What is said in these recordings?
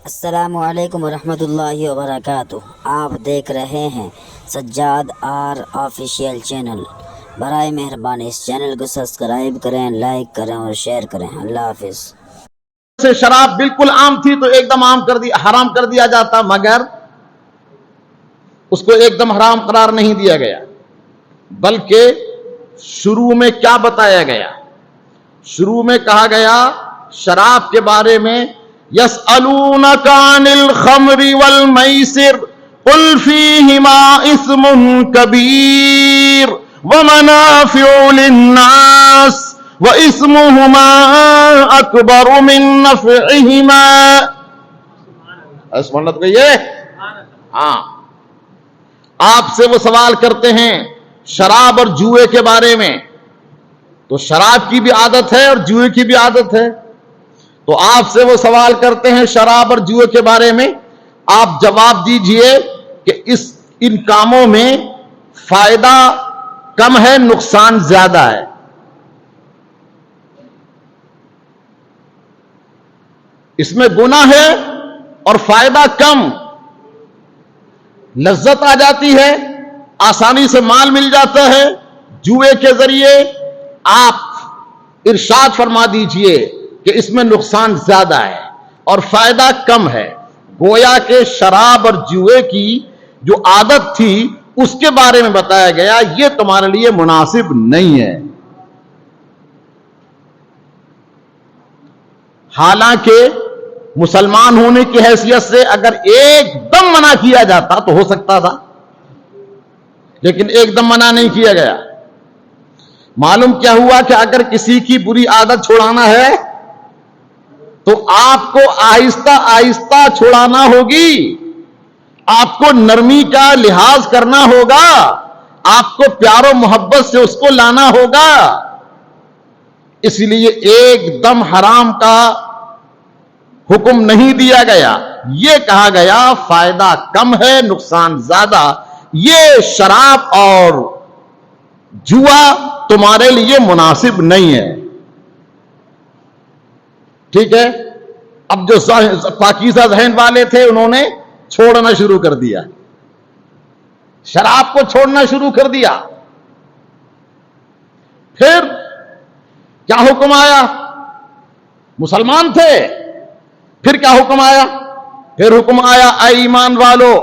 السلام علیکم ورحمۃ اللہ وبرکاتہ۔ آپ دیکھ رہے ہیں سجاد آر آفیشیل چینل۔ برائے مہربانی اس چینل کو سبسکرائب کریں، لائک کریں اور شیئر کریں۔ اللہ حافظ۔ سے شراب بالکل عام تھی تو ایک دم حرام کر دیا جاتا، مگر اس کو ایک دم حرام قرار نہیں دیا گیا، بلکہ شروع میں کیا بتایا گیا؟ شروع میں کہا گیا شراب کے بارے میں، يَسْأَلُونَكَ عَنِ الْخَمْرِ وَالْمَيْسِرِ قُلْ فِيهِمَا إِثْمٌ كَبِيرٌ وَمَنَافِعُ لِلنَّاسِ وَإِثْمُهُمَا أَكْبَرُ مِن نَّفْعِهِمَا۔ سبحان اللہ تو کہیے۔ ہاں، آپ سے وہ سوال کرتے ہیں شراب اور جوئے کے بارے میں، تو شراب کی بھی عادت ہے اور جوئے کی بھی عادت ہے، تو آپ سے وہ سوال کرتے ہیں شراب اور جوئے کے بارے میں، آپ جواب دیجئے کہ ان کاموں میں فائدہ کم ہے، نقصان زیادہ ہے۔ اس میں گناہ ہے اور فائدہ کم، لذت آ جاتی ہے، آسانی سے مال مل جاتا ہے جوئے کے ذریعے۔ آپ ارشاد فرما دیجئے کہ اس میں نقصان زیادہ ہے اور فائدہ کم ہے۔ گویا کہ شراب اور جوئے کی جو عادت تھی اس کے بارے میں بتایا گیا یہ تمہارے لیے مناسب نہیں ہے۔ حالانکہ مسلمان ہونے کی حیثیت سے اگر ایک دم منع کیا جاتا تو ہو سکتا تھا، لیکن ایک دم منع نہیں کیا گیا۔ معلوم کیا ہوا کہ اگر کسی کی بری عادت چھڑانا ہے تو آپ کو آہستہ آہستہ چھڑانا ہوگی، آپ کو نرمی کا لحاظ کرنا ہوگا، آپ کو پیار و محبت سے اس کو لانا ہوگا۔ اس لیے ایک دم حرام کا حکم نہیں دیا گیا، یہ کہا گیا فائدہ کم ہے، نقصان زیادہ۔ یہ شراب اور جوا تمہارے لیے مناسب نہیں ہے، ٹھیک ہے؟ اب جو پاکیزہ ذہن والے تھے انہوں نے چھوڑنا شروع کر دیا، شراب کو چھوڑنا شروع کر دیا۔ پھر کیا حکم آیا؟ مسلمان تھے، پھر کیا حکم آیا؟ پھر حکم آیا اے ایمان والو،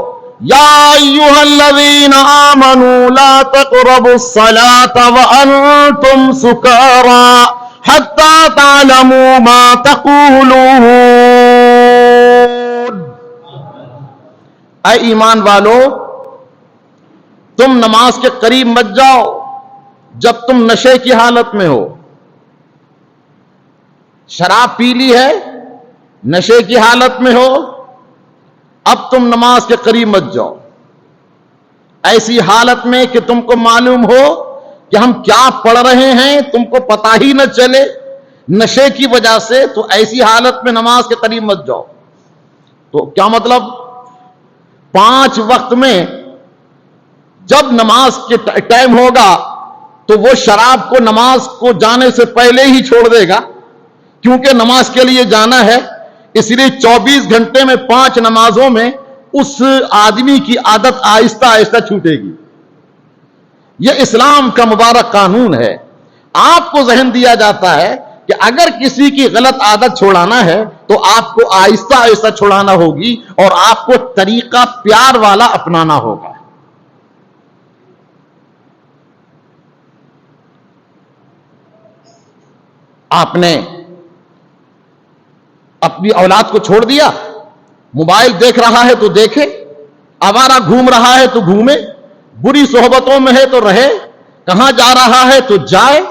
یا ایھا الذین آمنوا لا تقربوا الصلاة وانتم سکارى حتی تعلموا ما تقولون۔ اے ایمان والو، تم نماز کے قریب مت جاؤ جب تم نشے کی حالت میں ہو۔ شراب پی لی ہے، نشے کی حالت میں ہو، اب تم نماز کے قریب مت جاؤ، ایسی حالت میں کہ تم کو معلوم ہو کہ ہم کیا پڑھ رہے ہیں، تم کو پتہ ہی نہ چلے نشے کی وجہ سے، تو ایسی حالت میں نماز کے قریب مت جاؤ۔ تو کیا مطلب؟ 5 وقت میں جب نماز کے ٹائم ہوگا تو وہ شراب کو نماز کو جانے سے پہلے ہی چھوڑ دے گا، کیونکہ نماز کے لیے جانا ہے، اس لیے 24 گھنٹے میں 5 نمازوں میں اس آدمی کی عادت آہستہ آہستہ چھوٹے گی۔ یہ اسلام کا مبارک قانون ہے۔ آپ کو ذہن دیا جاتا ہے کہ اگر کسی کی غلط عادت چھوڑانا ہے تو آپ کو آہستہ آہستہ چھوڑانا ہوگی اور آپ کو طریقہ پیار والا اپنانا ہوگا۔ آپ نے اپنی اولاد کو چھوڑ دیا، موبائل دیکھ رہا ہے تو دیکھے، آوارہ گھوم رہا ہے تو گھومے، بری صحبتوں میں ہے تو رہے، کہاں جا رہا ہے تو جائے۔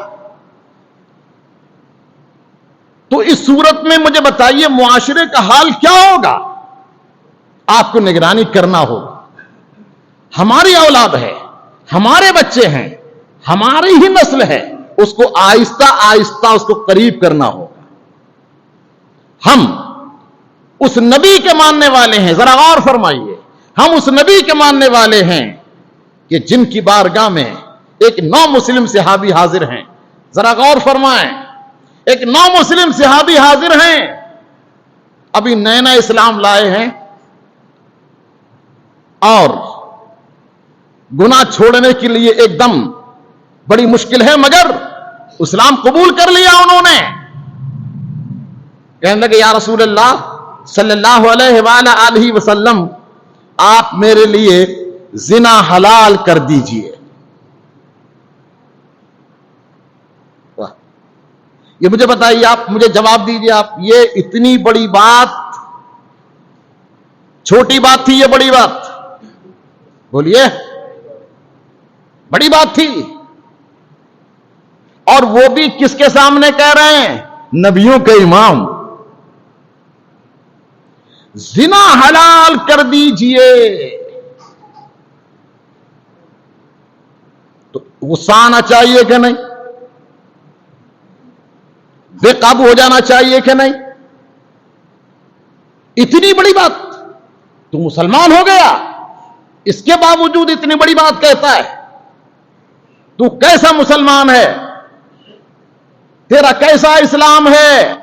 تو اس صورت میں مجھے بتائیے معاشرے کا حال کیا ہوگا؟ آپ کو نگرانی کرنا ہوگا۔ ہماری اولاد ہے، ہمارے بچے ہیں، ہماری ہی نسل ہے، اس کو آہستہ آہستہ اس کو قریب کرنا ہوگا۔ ہم اس نبی کے ماننے والے ہیں، ذرا غور فرمائیے، ہم اس نبی کے ماننے والے ہیں کہ جن کی بارگاہ میں ایک نو مسلم صحابی حاضر ہیں۔ ذرا غور فرمائیں، ایک نو مسلم صحابی حاضر ہیں، ابھی نئے نئے اسلام لائے ہیں اور گناہ چھوڑنے کے لیے ایک دم بڑی مشکل ہے، مگر اسلام قبول کر لیا انہوں نے. کہنے لگے یا رسول اللہ صلی اللہ علیہ وآلہ وسلم، آپ میرے لیے زنا حلال کر دیجئے. یہ مجھے بتائیے، آپ مجھے جواب دیجئے، آپ یہ اتنی بڑی بات چھوٹی بات تھی؟ یہ بڑی بات، بولیے، بڑی بات تھی. اور وہ بھی کس کے سامنے کہہ رہے ہیں؟ نبیوں کے امام. زنا حلال کر دیجئے. تو غصہ آنا چاہیے کہ نہیں؟ بے قابو ہو جانا چاہیے کہ نہیں؟ اتنی بڑی بات، تو مسلمان ہو گیا، اس کے باوجود اتنی بڑی بات کہتا ہے. تو کیسا مسلمان ہے؟ تیرا کیسا اسلام ہے؟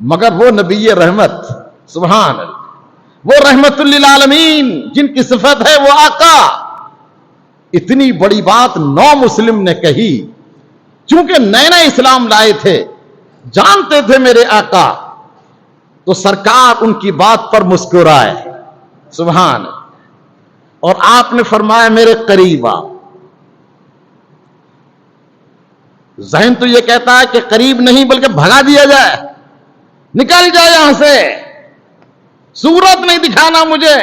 مگر وہ نبی رحمت، سبحان اللہ، وہ رحمت للعالمین جن کی صفت ہے وہ آقا، اتنی بڑی بات نو مسلم نے کہی. چونکہ نئے نئے اسلام لائے تھے، جانتے تھے میرے آقا، تو سرکار ان کی بات پر مسکرائے، سبحان. اور آپ نے فرمایا میرے قریب آ. ذہن تو یہ کہتا ہے کہ قریب نہیں بلکہ بھگا دیا جائے، نکل جائے یہاں سے، صورت نہیں دکھانا مجھے،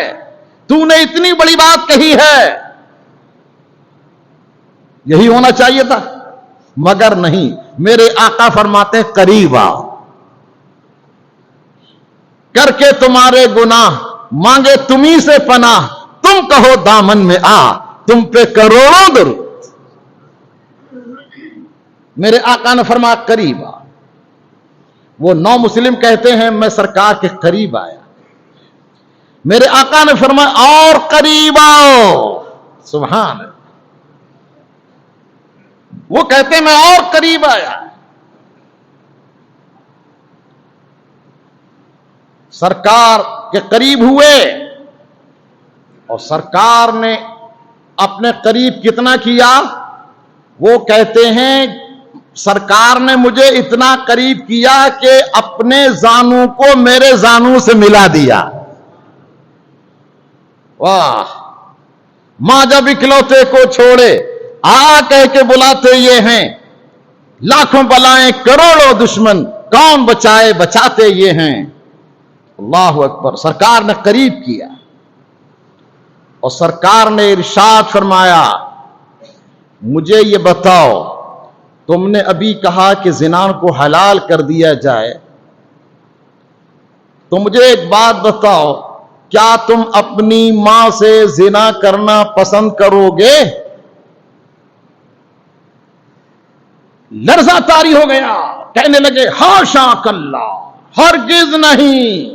تو نے اتنی بڑی بات کہی ہے. یہی ہونا چاہیے تھا، مگر نہیں. میرے آقا فرماتے ہیں قریب آ، کر کے تمہارے گناہ مانگے تمہیں سے پناہ، تم کہو دامن میں آ، تم پہ کروڑوں درود. میرے آقا نے فرمایا قریب آ. وہ نو مسلم کہتے ہیں میں سرکار کے قریب آیا، میرے آقا نے فرمایا اور قریب آؤ، سبحان اللہ. وہ کہتے ہیں میں اور قریب آیا. سرکار کے قریب ہوئے اور سرکار نے اپنے قریب کتنا کیا؟ وہ کہتے ہیں سرکار نے مجھے اتنا قریب کیا کہ اپنے زانوں کو میرے زانوں سے ملا دیا. واہ، ماں جب اکلوتے کو چھوڑے آ کہہ کے بلاتے یہ ہیں، لاکھوں بلائیں کروڑوں دشمن کون بچائے بچاتے یہ ہیں. اللہ اکبر. سرکار نے قریب کیا اور سرکار نے ارشاد فرمایا مجھے یہ بتاؤ، تم نے ابھی کہا کہ زنا کو حلال کر دیا جائے، تو مجھے ایک بات بتاؤ، کیا تم اپنی ماں سے زنا کرنا پسند کرو گے؟ لرزہ طاری ہو گیا، کہنے لگے حاشا کلا، ہرگز نہیں.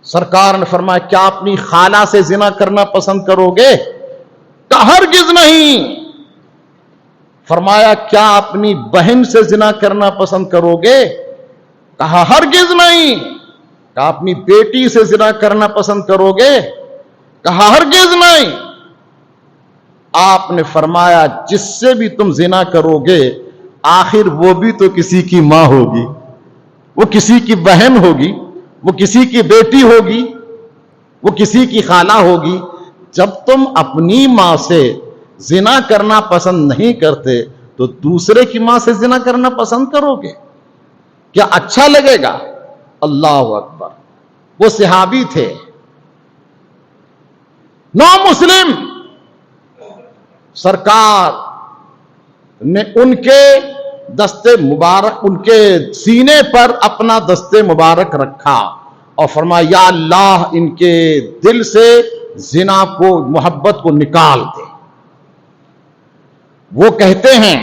سرکار نے فرمایا کیا اپنی خالہ سے زنا کرنا پسند کرو گے؟ کہا ہرگز نہیں. فرمایا کیا اپنی بہن سے زنا کرنا پسند کرو گے؟ کہا ہرگز نہیں. کہا اپنی بیٹی سے زنا کرنا پسند کرو گے؟ کہا ہرگز نہیں. آپ نے فرمایا جس سے بھی تم زنا کرو گے آخر وہ بھی تو کسی کی ماں ہوگی، وہ کسی کی بہن ہوگی، وہ کسی کی بیٹی ہوگی، وہ کسی کی خالہ ہوگی. جب تم اپنی ماں سے زنا کرنا پسند نہیں کرتے تو دوسرے کی ماں سے زنا کرنا پسند کرو گے؟ کیا اچھا لگے گا؟ اللہ اکبر. وہ صحابی تھے، نو مسلم. سرکار نے ان کے دستے مبارک، ان کے سینے پر اپنا دستے مبارک رکھا اور فرمایا یا اللہ ان کے دل سے زنا کو، محبت کو نکال دے. وہ کہتے ہیں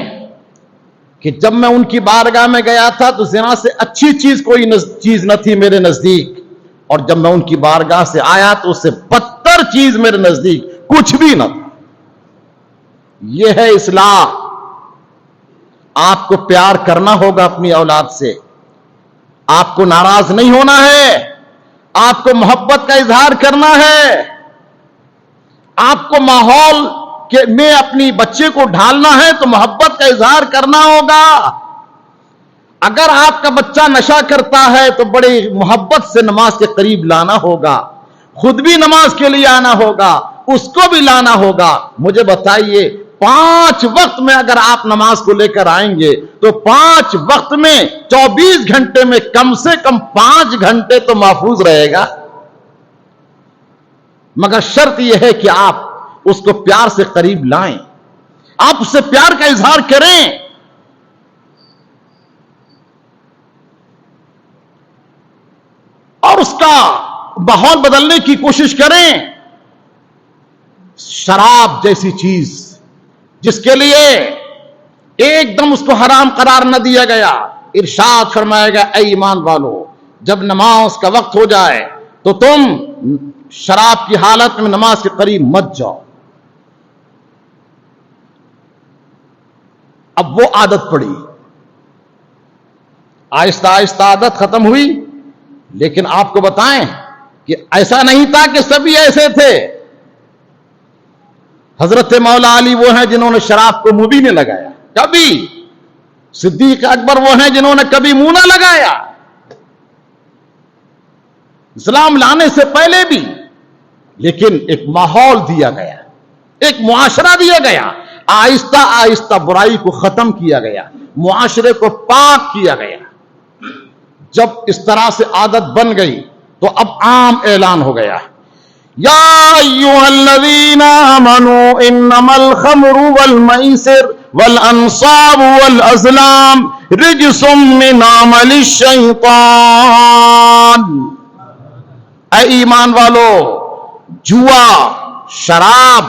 کہ جب میں ان کی بارگاہ میں گیا تھا تو زنا سے اچھی چیز کوئی چیز نہ تھی میرے نزدیک، اور جب میں ان کی بارگاہ سے آیا تو اس سے بدتر چیز میرے نزدیک کچھ بھی نہ تھا. یہ ہے اصلاح. آپ کو پیار کرنا ہوگا اپنی اولاد سے، آپ کو ناراض نہیں ہونا ہے، آپ کو محبت کا اظہار کرنا ہے، آپ کو ماحول میں اپنی بچے کو ڈھالنا ہے تو محبت کا اظہار کرنا ہوگا۔ اگر آپ کا بچہ نشہ کرتا ہے تو بڑی محبت سے نماز کے قریب لانا ہوگا، خود بھی نماز کے لیے آنا ہوگا، اس کو بھی لانا ہوگا۔ مجھے بتائیے 5 وقت میں اگر آپ نماز کو لے کر آئیں گے تو 5 وقت میں 24 گھنٹے میں کم سے کم 5 گھنٹے تو محفوظ رہے گا، مگر شرط یہ ہے کہ آپ اس کو پیار سے قریب لائیں، آپ اس سے پیار کا اظہار کریں۔ اور اس کا ماحول بدلنے کی کوشش کریں۔ شراب جیسی چیز جس کے لیے ایک دم اس کو حرام قرار نہ دیا گیا، ارشاد فرمایا گیا اے ایمان والو جب نماز کا وقت ہو جائے تو تم شراب کی حالت میں نماز کے قریب مت جاؤ۔ اب وہ عادت پڑی، آہستہ آہستہ عادت ختم ہوئی، لیکن آپ کو بتائیں کہ ایسا نہیں تھا کہ سبھی ایسے تھے۔ حضرت مولا علی وہ ہیں جنہوں نے شراب کو منہ بھی نہیں لگایا کبھی، صدیق اکبر وہ ہیں جنہوں نے کبھی منہ نہ لگایا، اسلام لانے سے پہلے بھی، لیکن ایک ماحول دیا گیا، ایک معاشرہ دیا گیا، آہستہ آہستہ برائی کو ختم کیا گیا، معاشرے کو پاک کیا گیا۔ جب اس طرح سے عادت بن گئی تو اب عام اعلان ہو گیا، یا ایھا الذین آمنوا انما الخمر والمیسر والانصاب والازلام رجس من عمل الشیطان۔ اے ایمان والو، جوا، شراب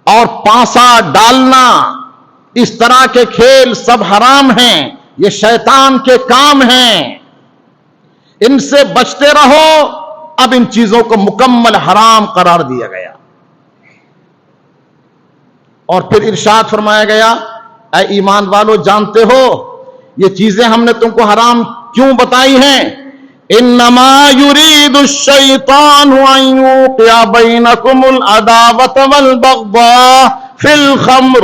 اور پانسا ڈالنا، اس طرح کے کھیل سب حرام ہیں، یہ شیطان کے کام ہیں، ان سے بچتے رہو۔ اب ان چیزوں کو مکمل حرام قرار دیا گیا، اور پھر ارشاد فرمایا گیا اے ایمان والو جانتے ہو یہ چیزیں ہم نے تم کو حرام کیوں بتائی ہیں؟ انما یرید الشیطان ان یوقع بینکم العداوۃ والبغضاء فی الخمر۔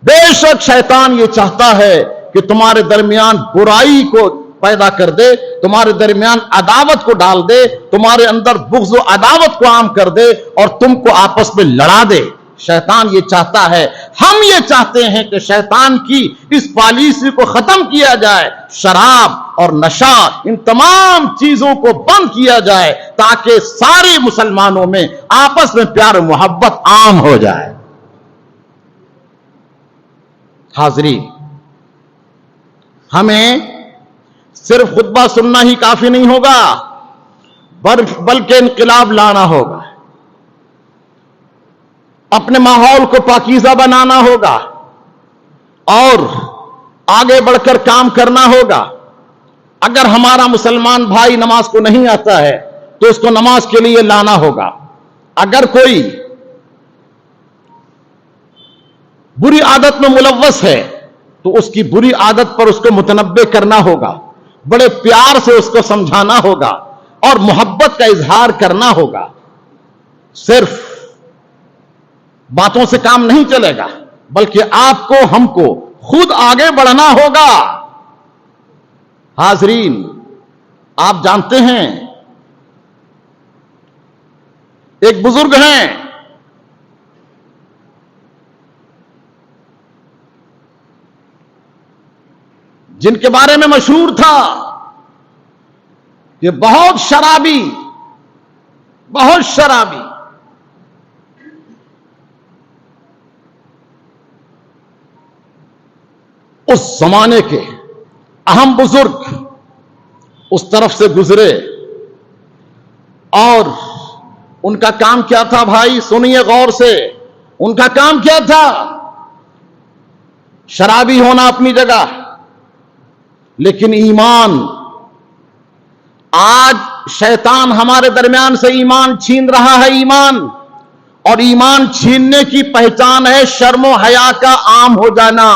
بے شک شیطان یہ چاہتا ہے کہ تمہارے درمیان برائی کو پیدا کر دے، تمہارے درمیان عداوت کو ڈال دے، تمہارے اندر بغض و عداوت کو عام کر دے اور تم کو آپس میں لڑا دے۔ شیطان یہ چاہتا ہے، ہم یہ چاہتے ہیں کہ شیطان کی اس پالیسی کو ختم کیا جائے، شراب اور نشہ ان تمام چیزوں کو بند کیا جائے تاکہ سارے مسلمانوں میں آپس میں پیار و محبت عام ہو جائے۔ حاضرین، ہمیں صرف خطبہ سننا ہی کافی نہیں ہوگا، بلکہ انقلاب لانا ہوگا، اپنے ماحول کو پاکیزہ بنانا ہوگا اور آگے بڑھ کر کام کرنا ہوگا۔ اگر ہمارا مسلمان بھائی نماز کو نہیں آتا ہے تو اس کو نماز کے لیے لانا ہوگا۔ اگر کوئی بری عادت میں ملوث ہے تو اس کی بری عادت پر اس کو متنبہ کرنا ہوگا، بڑے پیار سے اس کو سمجھانا ہوگا اور محبت کا اظہار کرنا ہوگا۔ صرف باتوں سے کام نہیں چلے گا، بلکہ آپ کو ہم کو خود آگے بڑھنا ہوگا۔ حاضرین، آپ جانتے ہیں ایک بزرگ ہیں جن کے بارے میں مشہور تھا کہ بہت شرابی، بہت شرابی۔ اس زمانے کے اہم بزرگ اس طرف سے گزرے اور ان کا کام کیا تھا بھائی؟ سنیے غور سے، ان کا کام کیا تھا؟ شرابی ہونا اپنی جگہ، لیکن ایمان، آج شیطان ہمارے درمیان سے ایمان چھین رہا ہے۔ ایمان اور ایمان چھیننے کی پہچان ہے شرم و حیا کا عام ہو جانا۔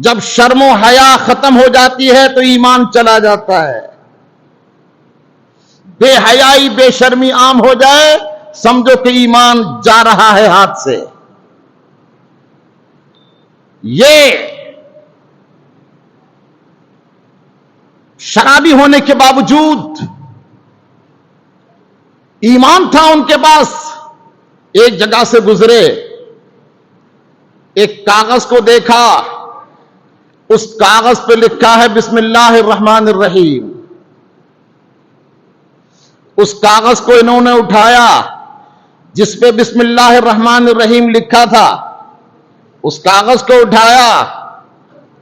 جب شرم و حیا ختم ہو جاتی ہے تو ایمان چلا جاتا ہے. بے حیائی بے شرمی عام ہو جائے سمجھو کہ ایمان جا رہا ہے ہاتھ سے. یہ شرابی ہونے کے باوجود ایمان تھا ان کے پاس. ایک جگہ سے گزرے, ایک کاغذ کو دیکھا, اس کاغذ پہ لکھا ہے بسم اللہ الرحمن الرحیم. اس کاغذ کو انہوں نے اٹھایا جس پہ بسم اللہ الرحمن الرحیم لکھا تھا. اس کاغذ کو اٹھایا,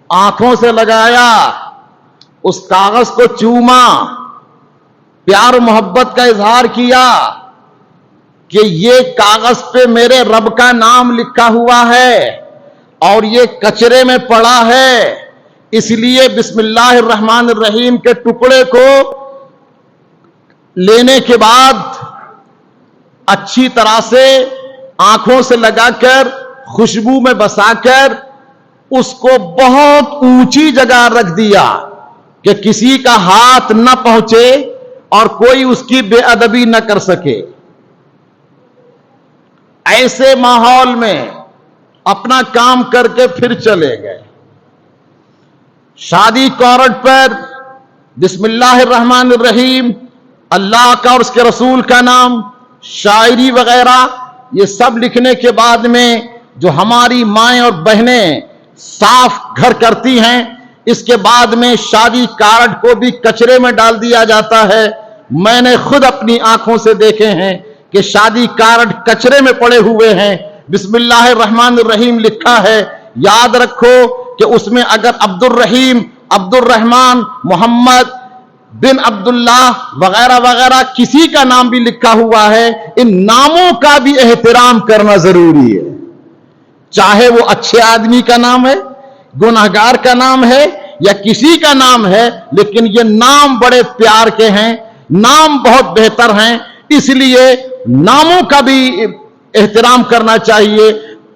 آنکھوں سے لگایا, اس کاغذ کو چوما, پیار محبت کا اظہار کیا کہ یہ کاغذ پہ میرے رب کا نام لکھا ہوا ہے اور یہ کچرے میں پڑا ہے, اس لیے بسم اللہ الرحمن الرحیم کے ٹکڑے کو لینے کے بعد اچھی طرح سے آنکھوں سے لگا کر خوشبو میں بسا کر اس کو بہت اونچی جگہ رکھ دیا کہ کسی کا ہاتھ نہ پہنچے اور کوئی اس کی بے ادبی نہ کر سکے. ایسے ماحول میں اپنا کام کر کے پھر چلے گئے. شادی کارڈ پر بسم اللہ الرحمن الرحیم, اللہ کا اور اس کے رسول کا نام, شاعری وغیرہ یہ سب لکھنے کے بعد میں جو ہماری مائیں اور بہنیں صاف گھر کرتی ہیں, اس کے بعد میں شادی کارڈ کو بھی کچرے میں ڈال دیا جاتا ہے. میں نے خود اپنی آنکھوں سے دیکھے ہیں کہ شادی کارڈ کچرے میں پڑے ہوئے ہیں, بسم اللہ الرحمن الرحیم لکھا ہے. یاد رکھو کہ اس میں اگر عبد الرحیم, عبد الرحمن, محمد بن عبداللہ وغیرہ وغیرہ کسی کا نام بھی لکھا ہوا ہے, ان ناموں کا بھی احترام کرنا ضروری ہے. چاہے وہ اچھے آدمی کا نام ہے, گنہگار کا نام ہے یا کسی کا نام ہے, لیکن یہ نام بڑے پیار کے ہیں, نام بہت بہتر ہیں, اس لیے ناموں کا بھی احترام کرنا چاہیے.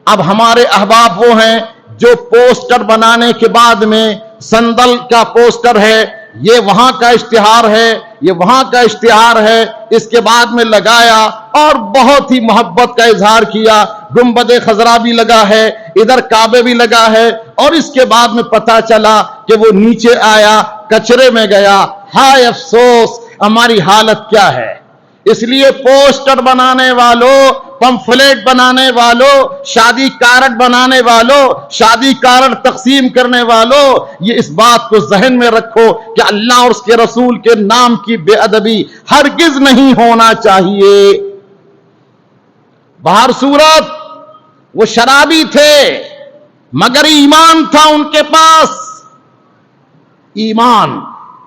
اب ہمارے احباب وہ ہیں جو پوسٹر بنانے کے بعد میں سندل کا پوسٹر ہے, یہ وہاں کا اشتہار ہے, یہ وہاں کا اشتہار ہے, اس کے بعد میں لگایا اور بہت ہی محبت کا اظہار کیا. گنبد خضرا بھی لگا ہے, ادھر کعبے بھی لگا ہے, اور اس کے بعد میں پتا چلا کہ وہ نیچے آیا, کچرے میں گیا. ہائے افسوس ہماری حالت کیا ہے. اس لیے پوسٹر بنانے والوں, پمفلیٹ بنانے والوں, شادی کارڈ بنانے والوں, شادی کارڈ تقسیم کرنے والوں, یہ اس بات کو ذہن میں رکھو کہ اللہ اور اس کے رسول کے نام کی بے ادبی ہرگز نہیں ہونا چاہیے. بہر صورت وہ شرابی تھے مگر ایمان تھا ان کے پاس, ایمان.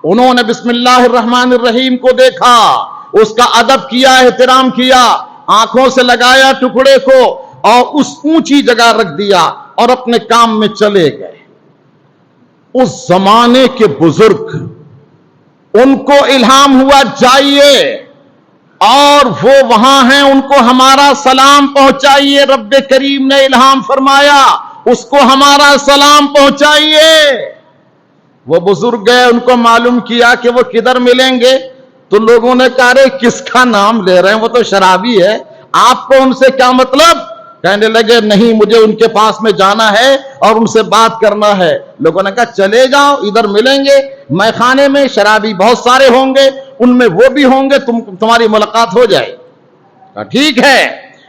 انہوں نے بسم اللہ الرحمن الرحیم کو دیکھا, اس کا ادب کیا, احترام کیا, آنکھوں سے لگایا ٹکڑے کو اور اس اونچی جگہ رکھ دیا اور اپنے کام میں چلے گئے. اس زمانے کے بزرگ, ان کو الہام ہوا جائیے اور وہ وہاں ہیں, ان کو ہمارا سلام پہنچائیے. رب کریم نے الہام فرمایا اس کو ہمارا سلام پہنچائیے. وہ بزرگ گئے, ان کو معلوم کیا کہ وہ کدھر ملیں گے, تو لوگوں نے کہا رے کس کا نام لے رہے ہیں, وہ تو شرابی ہے, آپ کو ان سے کیا مطلب. کہنے لگے نہیں مجھے ان کے پاس میں جانا ہے اور ان سے بات کرنا ہے. لوگوں نے کہا چلے جاؤ, ادھر ملیں گے میں خانے میں, شرابی بہت سارے ہوں گے, ان میں وہ بھی ہوں گے, تمہاری ملاقات ہو جائے. کہا ٹھیک ہے.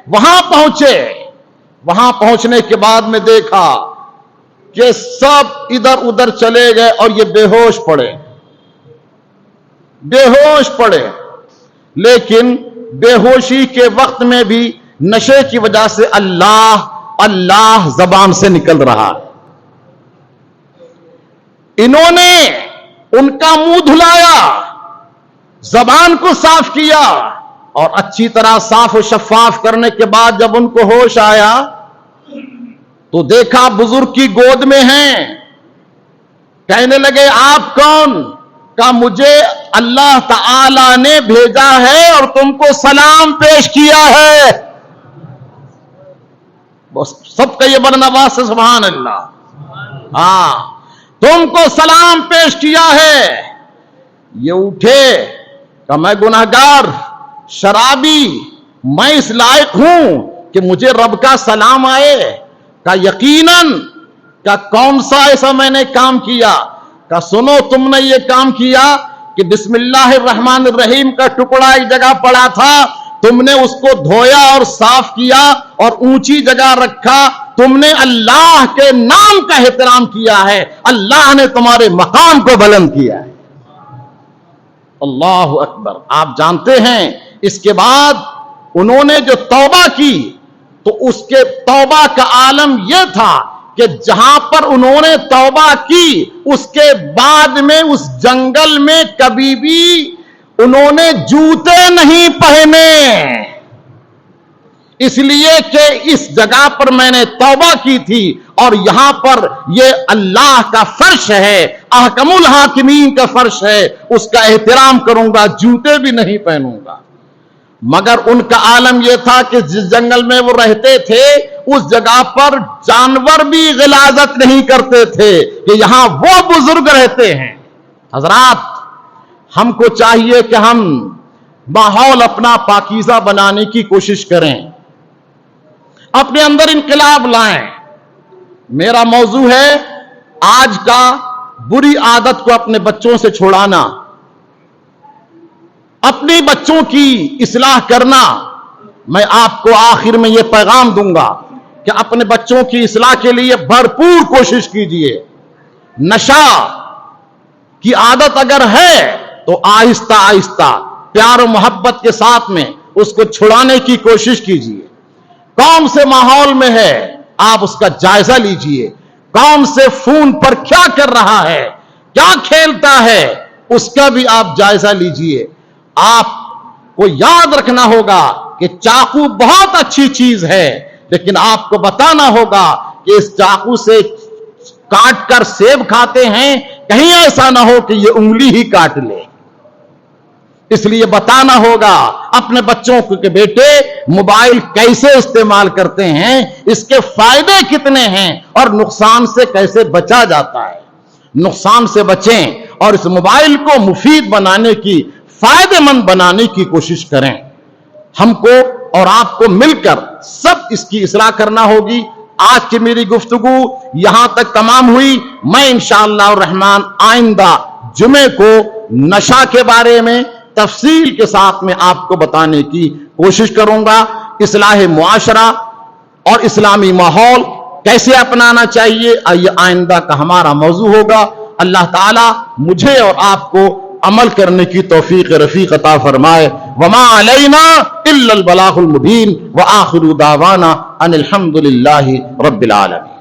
وہاں پہنچے, وہاں پہنچنے کے بعد میں دیکھا کہ سب ادھر ادھر چلے گئے اور یہ بے ہوش پڑے, بے ہوش پڑے. لیکن بے ہوشی کے وقت میں بھی نشے کی وجہ سے اللہ اللہ زبان سے نکل رہا ہے. انہوں نے ان کا منہ دھلایا, زبان کو صاف کیا, اور اچھی طرح صاف و شفاف کرنے کے بعد جب ان کو ہوش آیا تو دیکھا بزرگ کی گود میں ہیں. کہنے لگے آپ کون؟ کہا مجھے اللہ تعالی نے بھیجا ہے اور تم کو سلام پیش کیا ہے. بس سب کا یہ بڑا نواز ہے, سبحان اللہ. ہاں تم کو سلام پیش کیا ہے. یہ اٹھے کہ میں گناہگار شرابی میں اس لائق ہوں کہ مجھے رب کا سلام آئے. کہ یقیناً کہ کون سا ایسا میں نے کام کیا؟ کہ سنو تم نے یہ کام کیا کہ بسم اللہ الرحمن الرحیم کا ٹکڑا ایک جگہ پڑا تھا، تم نے اس کو دھویا اور صاف کیا اور اونچی جگہ رکھا. تم نے اللہ کے نام کا احترام کیا ہے، اللہ نے تمہارے مقام کو بلند کیا ہے. اللہ اکبر. آپ جانتے ہیں اس کے بعد انہوں نے جو توبہ کی تو اس کے توبہ کا عالم یہ تھا کہ جہاں پر انہوں نے توبہ کی اس کے بعد میں اس جنگل میں کبھی بھی انہوں نے جوتے نہیں پہنے، اس لیے کہ اس جگہ پر میں نے توبہ کی تھی اور یہاں پر یہ اللہ کا فرش ہے، احکم الحاکمین کا فرش ہے، اس کا احترام کروں گا، جوتے بھی نہیں پہنوں گا. مگر ان کا عالم یہ تھا کہ جس جنگل میں وہ رہتے تھے اس جگہ پر جانور بھی غلاظت نہیں کرتے تھے کہ یہاں وہ بزرگ رہتے ہیں. حضرات ہم کو چاہیے کہ ہم ماحول اپنا پاکیزہ بنانے کی کوشش کریں، اپنے اندر انقلاب لائیں. میرا موضوع ہے آج کا بری عادت کو اپنے بچوں سے چھڑانا، اپنے بچوں کی اصلاح کرنا. میں آپ کو آخر میں یہ پیغام دوں گا کہ اپنے بچوں کی اصلاح کے لیے بھرپور کوشش کیجیے. نشہ کی عادت اگر ہے تو آہستہ آہستہ پیار و محبت کے ساتھ میں اس کو چھڑانے کی کوشش کیجیے. کون سے ماحول میں ہے آپ اس کا جائزہ لیجیے، کون سے فون پر کیا کر رہا ہے، کیا کھیلتا ہے، اس کا بھی آپ جائزہ لیجیے. آپ کو یاد رکھنا ہوگا کہ چاقو بہت اچھی چیز ہے، لیکن آپ کو بتانا ہوگا کہ اس چاقو سے کاٹ کر سیب کھاتے ہیں، کہیں ایسا نہ ہو کہ یہ انگلی ہی کاٹ لے. اس لیے بتانا ہوگا اپنے بچوں کو کہ بیٹے موبائل کیسے استعمال کرتے ہیں، اس کے فائدے کتنے ہیں اور نقصان سے کیسے بچا جاتا ہے. نقصان سے بچیں اور اس موبائل کو مفید بنانے کی، فائدہ مند بنانے کی کوشش کریں. ہم کو اور آپ کو مل کر سب اس کی اصلاح کرنا ہوگی. آج کی میری گفتگو یہاں تک تمام ہوئی. میں انشاءاللہ الرحمن آئندہ جمعے کو نشہ کے بارے میں تفصیل کے ساتھ میں آپ کو بتانے کی کوشش کروں گا. اصلاح معاشرہ اور اسلامی ماحول کیسے اپنانا چاہیے یہ آئندہ کا ہمارا موضوع ہوگا. اللہ تعالی مجھے اور آپ کو عمل کرنے کی توفیق رفیق عطا فرمائے. وما علینا الا البلاغ المبین وآخر دعوانا ان الحمد للہ رب العالمین.